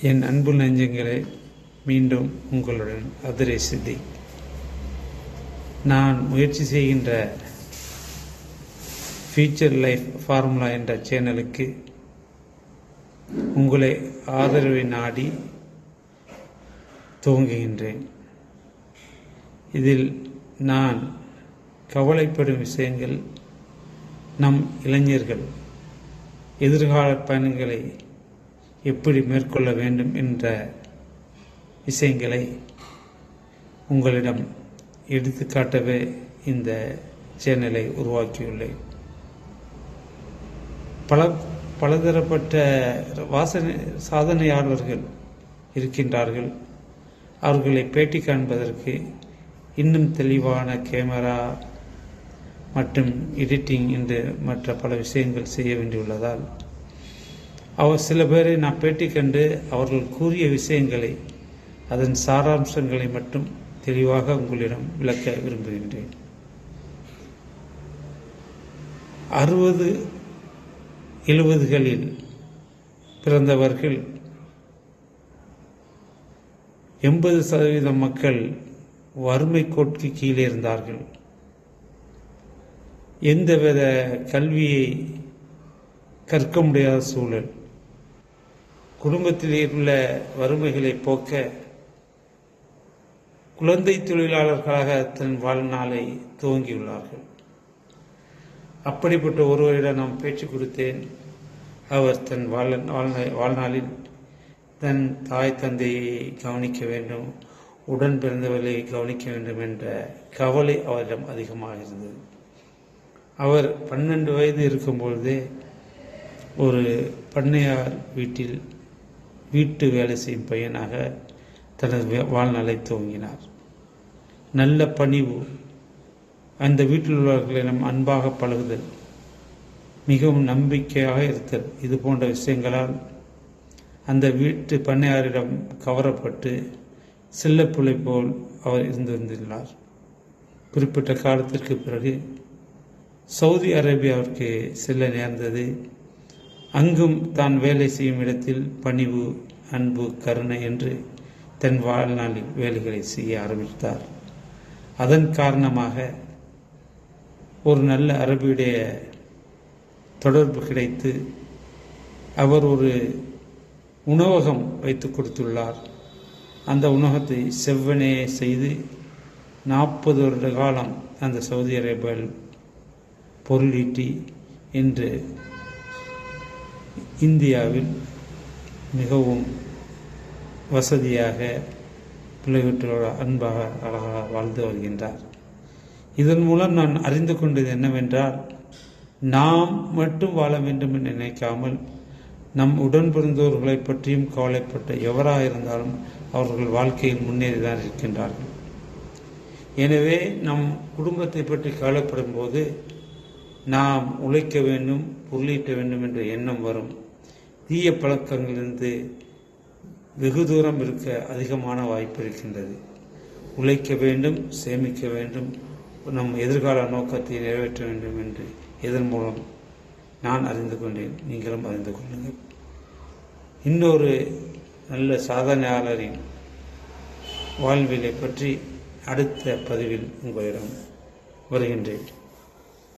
என் அன்பு நெஞ்சங்களே, மீண்டும் உங்களுடன் அதிரை சித்தி. நான் முயற்சி செய்கின்ற ஃபியூச்சர் லைஃப் ஃபார்முலா என்ற சேனலுக்கு உங்களை ஆதரவை நாடி துவங்குகின்றேன். இதில் நான் கவலைப்படும் விஷயங்கள், நம் இளைஞர்கள் எதிர்கால பயணங்களை எப்படி மேற்கொள்ள வேண்டும் என்ற விஷயங்களை உங்களிடம் எடுத்துக்காட்டவே இந்த சேனலை உருவாக்கியுள்ளேன். பலதரப்பட்ட சாதனையாளர்கள் இருக்கின்றார்கள். அவர்களை பேட்டி காண்பதற்கு இன்னும் தெளிவான கேமரா மற்றும் எடிட்டிங் என்று மற்ற பல விஷயங்கள் செய்ய வேண்டியுள்ளதால் சில பேரை நான் பேட்டி கண்டு அவர்கள் கூறிய விஷயங்களை, அதன் சாராம்சங்களை மட்டும் தெளிவாக உங்களிடம் விளக்க விரும்புகின்றேன். 60-70களில் பிறந்தவர்கள் 80% மக்கள் வறுமை கோட்டுக்கு கீழே இருந்தார்கள். எந்தவித கல்வியை கற்க முடியாத சூழல். குடும்பத்தில் உள்ள வறுமைகளை போக்க குழந்தை தொழிலாளர்களாக தன் வாழ்நாளை துவங்கியுள்ளார்கள். அப்படிப்பட்ட ஒருவரிடம் நான் பேச்சு கொடுத்தேன். அவர் தன் வாழ்நாளில் தன் தாய் தந்தையை கவனிக்க வேண்டும், உடன் பிறந்தவர்களை கவனிக்க வேண்டும் என்ற கவலை அவரிடம் அதிகமாக இருந்தது. அவர் 12 வயது இருக்கும்பொழுதே ஒரு பண்ணையார் வீட்டில் வீட்டு வேலை செய்யும் பையனாக தனது வாழ்நாளை துவங்கினார். நல்ல பணிவு, அந்த வீட்டில் உள்ளவர்களிடம் அன்பாக பழகுதல், மிகவும் நம்பிக்கையாக இருத்தல், இது போன்ற விஷயங்களால் அந்த வீட்டு பண்ணையாரிடம் கவரப்பட்டு செல்லப்பிள்ளை போல் அவர் இருந்து வந்துள்ளார். குறிப்பிட்ட காலத்திற்கு பிறகு சவுதி அரேபியாவிற்கு செல்ல நேர்ந்தது. அங்கும் தான் வேலை செய்யும் இடத்தில் பணிவு, அன்பு, கருணை என்று தன் வாழ்நாளில் வேலைகளை செய்ய ஆரம்பித்தார். அதன் காரணமாக ஒரு நல்ல அரபியுடைய தொடர்பு கிடைத்து அவர் ஒரு உணவகம் வைத்து கொடுத்துள்ளார். அந்த உணவகத்தை செவ்வனே செய்து 40 வருட காலம் அந்த சவுதி அரேபியாவில் பொருளீட்டி இன்று இந்தியாவில் மிகவும் வசதியாக பிள்ளைகளோட அன்பாக அழகாக வாழ்ந்து வருகின்றார். இதன் மூலம் நான் அறிந்து கொண்டது என்னவென்றால், நாம் மட்டும் வாழ வேண்டும் என்று நினைக்காமல் நம் உடன் பிறந்தவர்களை பற்றியும் கவலைப்பட்ட எவராக இருந்தாலும் அவர்கள் வாழ்க்கையில் முன்னேறிதான் இருக்கின்றார்கள். எனவே நம் குடும்பத்தை பற்றி கவலைப்படும் போது நாம் உழைக்க வேண்டும், பொருளீட்ட வேண்டும் என்ற எண்ணம் வரும். தீய பழக்கங்களிலிருந்து வெகு தூரம் இருக்க அதிகமான வாய்ப்பு இருக்கின்றது. உழைக்க வேண்டும், சேமிக்க வேண்டும், நம் எதிர்கால நோக்கத்தை நிறைவேற்ற வேண்டும் என்று இதன் மூலம் நான் அறிந்து கொண்டேன். நீங்களும் அறிந்து கொள்ளுங்கள். இன்னொரு நல்ல சாதனையாளரின் வாழ்விலை பற்றி அடுத்த பதிவில் உங்களிடம் வருகின்றேன்.